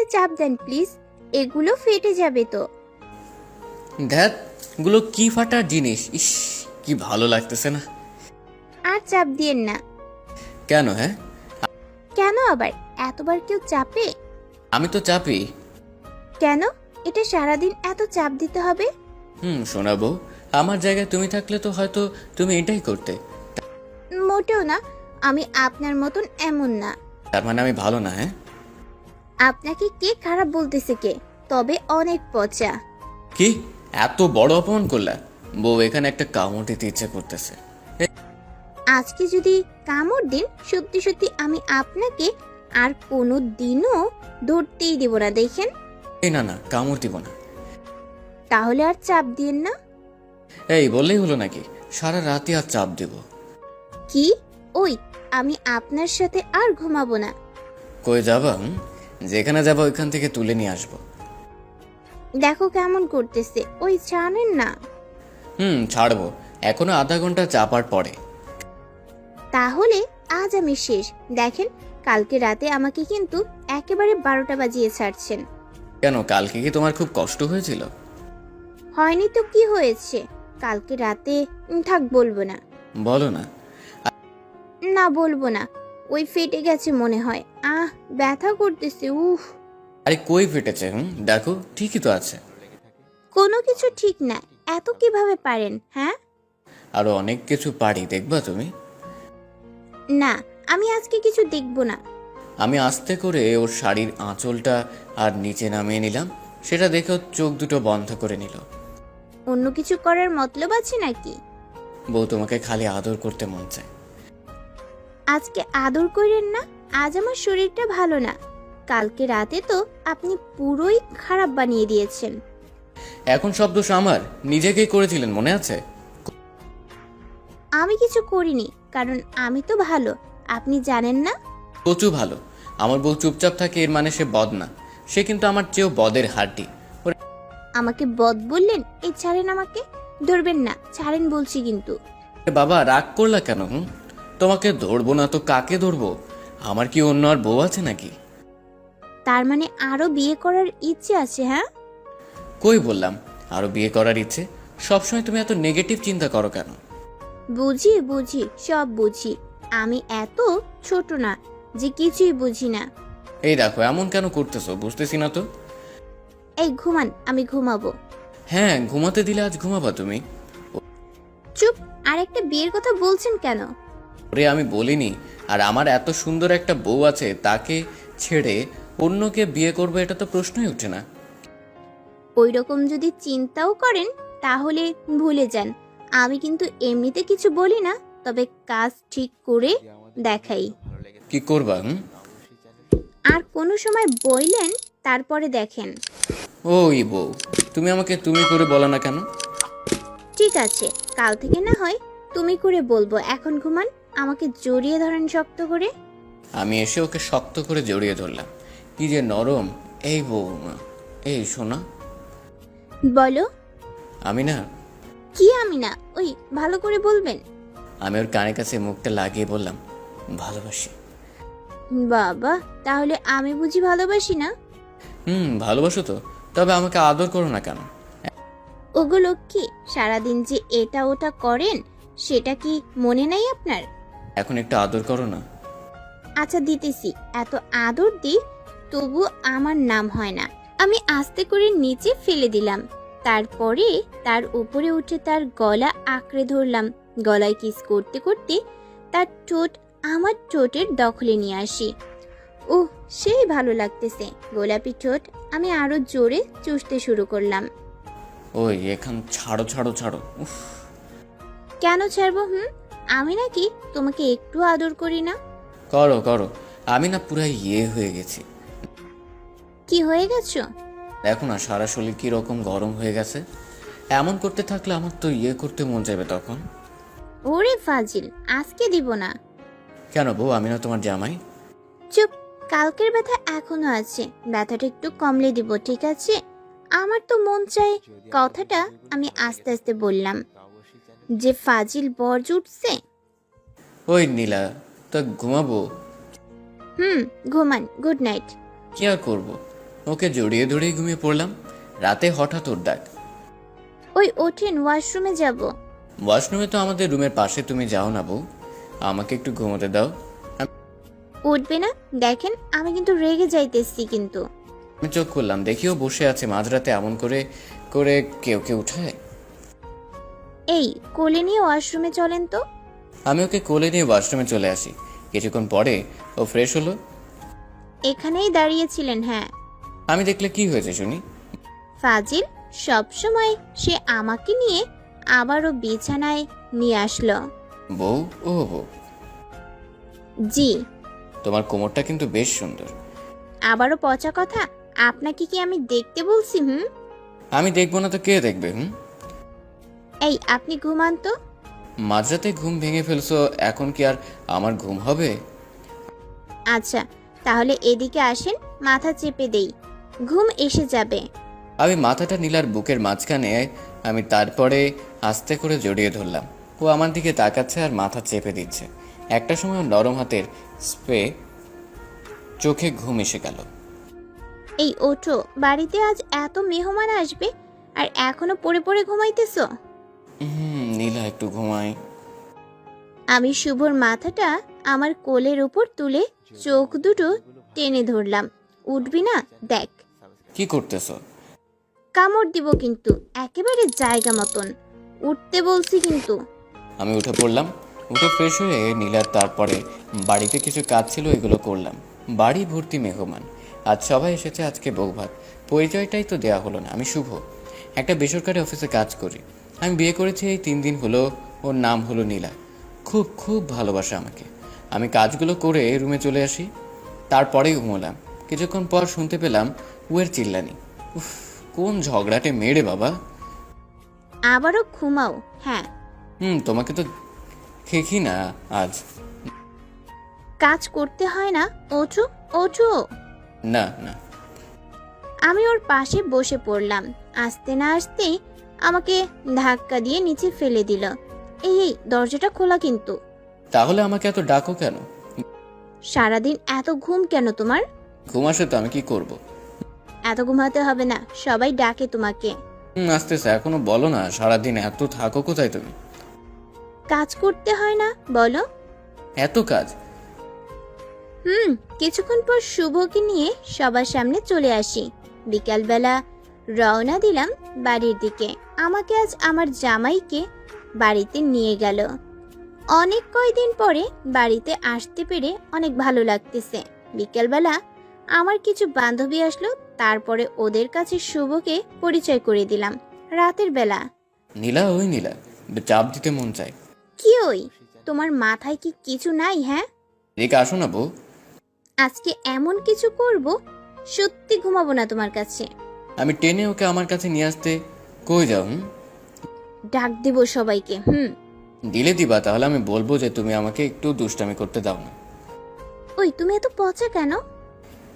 আস্তে চাপ দেন প্লিজ, এগুলো ফেটে যাবে তো। ধ্যাত, গুলো কি ফাটার জিনিস! ইস, কি ভালো লাগতেছে না। আর চাপ দিয়েন না। কেন? হ্যাঁ, কেন আবার? এতবার কেউ চাপে? আমি তো চাপি। কেন? এটা সারাদিন এত চাপ দিতে হবে? শোনাবো, আমার জায়গায় তুমি থাকলে তো হয়তো তুমি এটাই করতে। মোটেও না, আমি আপনার মতন এমন না। তার মানে আমি ভালো না? হ্যাঁ, আপনাকে কে খারাপ বলতেছে কে? তবে অনেক পচা। কি এত বড় অপমান করলা? বউ, এখানে একটা কামড় দিতে ইচ্ছে করতেছে। আজকে যদি কামড় দিন, সত্যি সত্যি আমি আপনাকে আর কোনো দিনও ধরতেই দেব না, দেখেন। এই না না, কামড় দিব না। তাহলে আর চাপ দিয়েন না। এই বললেই হলো নাকি? সারা রাতে আর চাপ দেব? কি? ওই, আমি আপনার সাথে আর ঘুমাবো না। কই যাবা? যেখানে যাবা ওইখান থেকে তুলে নিয়ে আসবো। দেখো কেমন করতেছে, ওই জানেন না। ছাড়বো, এখনো আধা ঘন্টা চাপার পরে। তাহলে আজ আমি শেষ। দেখেন, কালকে রাতে আমাকে কিন্তু একেবারে 12টা বাজিয়ে ছাড়ছেন। কেন, কালকে কি তোমার খুব কষ্ট হয়েছিল? হয়নি তো কি হয়েছে? কালকে রাতে থাক, বলবো না। বলো না। না, বলবো না। ওই ফেটে গেছে মনে হয়। ব্যথা করতেছে, উফ। আরে কই ফেটেছে? দেখো, ঠিকই তো আছে। কোনো কিছু ঠিক না। এত কিভাবে পারেন, হ্যাঁ? আরো অনেক কিছু পারি, দেখবা তুমি। না, আমি আজকে কিছু দেখবো না। আমি আস্তে করে ওর শাড়ির আঁচলটা আর নিচে নামিয়ে নিলাম। সেটা দেখে ওর চোখ দুটো বন্ধ করে নিল। অন্য কিছু করার মতলব আছে নাকি? বউ, তোমাকে খালি আদর করতে মন চায়। আজকে আদর করেন না। আজ আমার শরীরটা ভালো না। কালকে রাতে তো আপনি পুরোই খারাপ বানিয়ে দিয়েছেন। এখন সব দোষ আমার, নিজেকেই করেছিলেন, মনে আছে? আমি কিছু করিনি, কারণ আমি তো ভালো। আপনি জানেন না? কচু ভালো। আমার বউ চুপচাপ থাকে এর মানে সে বদ না। সে কিন্তু আমার চেয়েও বদের হাড্ডি। আমাকে বদ বললেন? এই ছাড়েন, আমাকে ধরবেন না, ছাড়েন বলছি কিন্তু। বাবা, রাগ করলা কেন? তোমাকে ধরবো না তো কাকে ধরবো? আমার কি অন্য আর বউ আছে নাকি? তার মানে আরো বিয়ে করার ইচ্ছে আছে, হ্যাঁ? কই বললাম আরো বিয়ে করার ইচ্ছে? সবসময় তুমি এত নেগেটিভ চিন্তা করো কেন? বুঝি বুঝি, সব বুঝি। আমি এত ছোট না যে কিছুই বুঝি না। এই দেখো, এমন কেন করতেছো বুঝতেছি না তো। এই ঘুমান, আমি ঘুমাবো। হ্যাঁ, ঘুমাতে দিলে আজ ঘুমাবা তুমি? চুপ। আর একটা বিয়ের কথা বলছেন কেন? ওরে, আমি বলিনি। আর আমার এত সুন্দর একটা বউ আছে, তাকে ছেড়ে অন্যকে বিয়ে করবো, এটা তো প্রশ্নই ওঠে না। ওই রকম যদি চিন্তাও করেন তাহলে ভুলে যান। আমি কিন্তু এমনিতে কিছু বলি না, তবে কাজ ঠিক করে দেখাই। কি করবা? আর কোনো সময় বললেন, তারপরে দেখেন। ওই বউ, তুমি আমাকে তুমি করে বলো না কেন? ঠিক আছে, কাল থেকে না হয় তুমি করে বলবো। এখন ঘুমান, আমাকে জড়িয়ে ধরেন শক্ত করে। আমি এসে ওকে শক্ত করে জড়িয়ে ধরলাম। কি যে নরম! এই বউ, এই শোনা। বলো। আমি না, কি আমি না? ওই, ভালো করে বলবেন। আমি ওর কানের কাছে মুখটা লাগিয়ে বললাম, ভালোবাসি। বাবা, তাহলে আমি বুঝি ভালোবাসি না? ভালোবাসো তো, তবে আমাকে আদর করো না কেন? ওগুলো কি সারাদিন যে এটা ওটা করেন, সেটা কি মনে নাই আপনার? এখন একটু আদর করো না। আচ্ছা, দিতেছি। এত আদর দি, তবু আমার নাম হয় না। আমি আস্তে করে নিচে ফেলে দিলাম। তারপরে তার উপরে উঠে তার গলা আঁকড়ে ধরলাম। গলায় কিস করতে করতে তার ঠোঁট আমার ঠোঁটের দখলে নিয়ে আসি। ওহ, সেই ভালো লাগতেছে। গোলাপি ঠোঁট আমি আরো জোরে চুষতে শুরু করলাম। ওই, এখন ছাড়ো ছাড়ো ছাড়ো, উফ। কেন ছাড়বো? আমি নাকি তোমাকে একটু আদর করি না? করো করো, আমি না পুরা হয়ে গেছি। কি হয়ে গেছো? দেখো না, সারা শরীর কি রকম গরম হয়ে গেছে। এমন করতে থাকলে আমার তো করতে মন যাবে তখন। ওরে ফাজিল, আজকে দিব না। কেন বউ, আমি না তোমার জামাই? চুপ। কালকের ব্যথা এখনো আছে, ব্যথাটা একটু কমলে দিব, ঠিক আছে? আমার তো মন চাই। কথাটা আমি আস্তে আস্তে বললাম। যে ফাজিল বর জুটছে। ওই নীলা, তা ঘুমাবো? ঘুমান। Good night. কি আর করবো, ওকে জড়িয়ে ধরেই ঘুমিয়ে পড়লাম। রাতে হঠাৎ ওর ডাক। ওই ওঠেন, ওয়াশরুমে যাব। ওয়াশরুমে তো আমাদের রুমের পাশে, তুমি যাও না বউ, আমাকে একটু ঘুমোতে দাও। উঠবে না? দেখেন আমি কিন্তু রেগে যাইতেছি কিন্তু। আমি চোখ করলাম, দেখিও বসে আছে। মাঝরাতে এমন করে করে কেউ কেউ উঠায়? এই কোলে নিয়ে ওয়াশরুমে চলেন তো। আমি ওকে কোলে নিয়ে ওয়াশরুমে চলে আসি। কিছুক্ষণ পরে ও ফ্রেশ হলো। এখানেই দাঁড়িয়েছিলেন? হ্যাঁ। আমি দেখলে কি হয়েছে শুনি? ফাজিল সবসময় সে আমাকে নিয়ে আবারও বিছানায় নিয়ে আসলো। বউ? ও বউ, জি। তোমার কোমরটা কিন্তু বেশ সুন্দর। আবারও পচা কথা। আপনাকে কি আমি দেখতে বলছি? আমি দেখবো না তো কে দেখবে? এই আপনি ঘুমান তো। মাঝরাতে ঘুম ভেঙে ফেলছো, এখন কি আর আমার ঘুম হবে? আচ্ছা তাহলে এদিকে আসেন, মাথা চেপে দেই, ঘুম এসে যাবে। আমি মাথাটা নীলার বুকের মাঝখানে, আমি তারপরে আস্তে করে জড়িয়ে ধরলাম। ও আমার দিকে তাকাচ্ছে আর মাথা চেপে দিচ্ছে। একটা সময় ওর নরম হাতের স্প্রে চোখে ঘুম এসে গেল। এই ওঠো, বাড়িতে আজ এত মেহমান আসবে আর এখনো পড়ে পড়ে ঘুমাইতেছো। নীলা একটু ঘুমাই। আমি শুভর মাথাটা আমার কোলের উপর তুলে চোখ দুটো টেনে ধরলাম। উঠবি না? দেখ। কি করতেছো? কামড় দিব কিন্তু, একেবারে জায়গা মতন। উঠতে বলছি কিন্তু। আমি উঠে পড়লাম। উঠে ফ্রেশ হয়ে নীলার তারপরে বাড়িতে কিছু কাজ ছিল, এগুলো করলাম। বাড়ি ভর্তি মেহমান, আজ সবাই এসেছে। আজকে বউভাত, পরিচয়টাই তো দেওয়া হলো না। আমি শুভ, একটা বেসরকারি অফিসে কাজ করি। আমি বিয়ে করেছি এই 3 দিন হলো। ওর নাম হলো নীলা। খুব খুব ভালোবাসে আমাকে। আমি কাজগুলো করে রুমে চলে আসি, তারপরেই ঘুমোলাম। কিছুক্ষণ পর শুনতে পেলাম উয়ের চিল্লানি। উফ, কোন ঝগড়াটে মেরে বাবা। আবারও ঘুমাও? হ্যাঁ। তোমাকে তো দেখি না আজ। কাজ করতে হয় না? ওঠো ওঠো। না না। আমি ওর পাশে বসে পড়লাম। আসতে না আসতেই আমাকে ধাক্কা দিয়ে নিচে ফেলে দিল। এই দরজাটা খোলা কিন্তু। তাহলে আমাকে এত ডাকো কেন? সারাদিন এত ঘুম কেন তোমার? ঘুম আসে তো, আমি কি করব? এত ঘুমাতে হবে না, সবাই ডাকে তোমাকে। আসতেছে, এখনো বলো না। সারাদিন এত থাকো কোথায় তুমি? কাজ করতে হয় না বলো? এত কাজ? কিছুক্ষণ পর শুভকে নিয়ে সবার সামনে চলে আসি। বিকালবেলা রওনা দিলাম বাড়ির দিকে। আমাকে আজ আমার জামাইকে বাড়িতে নিয়ে গেল। অনেক কয়দিন পরে বাড়িতে আসতে পেরে অনেক ভালো লাগতেছে। বিকালবেলা আমার কিছু বান্ধবী আসলো, তারপরে ওদের কাছে শুভকে পরিচয় করে দিলাম। রাতের বেলা। নীলা? ওই নীলা, চাপ দিতে মন চায়। কি ওই, তোমার মাথায় কি কিছু নাই? হ্যাঁ, এদিকে আসো না বউ। আজকে এমন কিছু করব, সত্যি ঘুমাবো না তোমার কাছে। আমি টেনে ওকে আমার কাছে নিয়ে আসতে কই যাও? ডাক দেব সবাইকে। দিলে দিবা, তাহলে আমি বলবো যে তুমি আমাকে একটু দুষ্টামি করতে দাও না। ওই তুমি এত পচা কেন?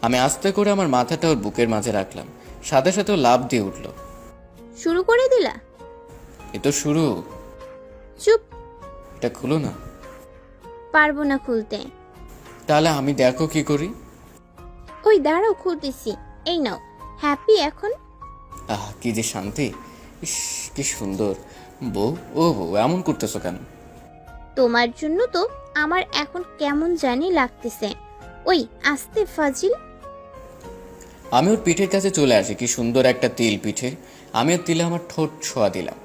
আমি আস্তে করে আমার মাথাটা ওর বুকের মাঝে রাখলাম। সাথে সাথে ও লাফ দিয়ে উঠলো। শুরু করে দিলা? এ তো শুরু। চুপ। এটা খুলো না। পারবো না খুলতে। তাহলে আমি দেখো কি করি। ওই দাঁড়াও, খুলতেছি। এই নাও, হ্যাপি এখন? কি যে শান্তি। ইস, কি সুন্দর। বউ, ও বউ, এমন করতেছো কেন? তোমার জন্য তো আমার এখন কেমন জানি লাগতেছে। ওই আস্তে ফাজিল। আমি ওর পিঠের কাছে চলে আসি। কি সুন্দর একটা তিল পিঠে। আমি ওর তিলে আমার ঠোঁট ছোঁয়া দিলাম।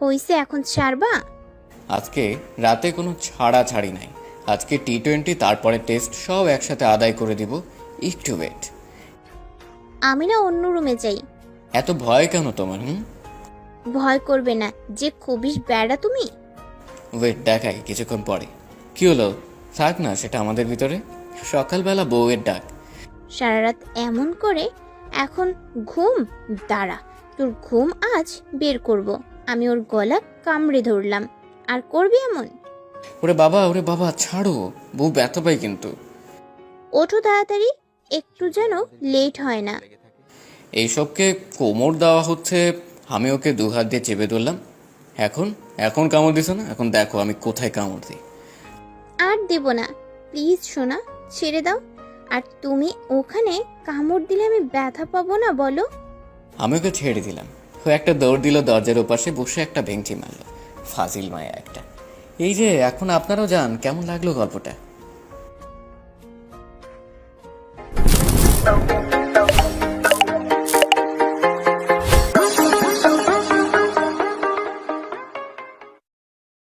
হইছে, এখন ছাড়বা? আজকে রাতে কোনো ছাড়াছাড়ি নাই। আজকে T20, তারপরে টেস্ট, সব একসাথে আদায় করে দিব। একটু ওয়েট। আমি না অন্য রুমে যাই। এত ভয় কেন তোমার? ভয় করবে না, যে খুবই বেড়া তুমি। ওয়েট, দেখাই কিছুক্ষণ পরে। কি হলো? থাক না সেটা আমাদের ভিতরে। সকালবেলা বউয়ের ডাক। সারা রাত এমন করে এখন ঘুম? দাঁড়া, তোর ঘুম আজ বের করব। আমি ওর গলা কামড়ে ধরলাম। আর করবি এমন? ওরে বাবা, ওরে বাবা, ছাড়ো। বউ ব্যথা পাই কিন্তু। ওঠো তাড়াতাড়ি, একটু যেন লেট হয় না। এইসবকে কোমর দেওয়া হচ্ছে। আমি ওকে 2 হাত দিয়ে চেপে ধরলাম। এখন এখন কামড় দিছ না? এখন দেখো আমি কোথায় কামড় দিই। আর দেব না, প্লিজ সোনা, ছেড়ে দাও। আর তুমি ওখানে কামড় দিলে আমি ব্যথা পাবো না বলো? আমি ওকে ছেড়ে দিলাম। ও একটা দৌড় দিল, দরজার ওপাশে বসে একটা ভেঙচি মারলো। ফাজিল মায়া একটা। এই যে এখন আপনারাও যান, কেমন লাগলো গল্পটা?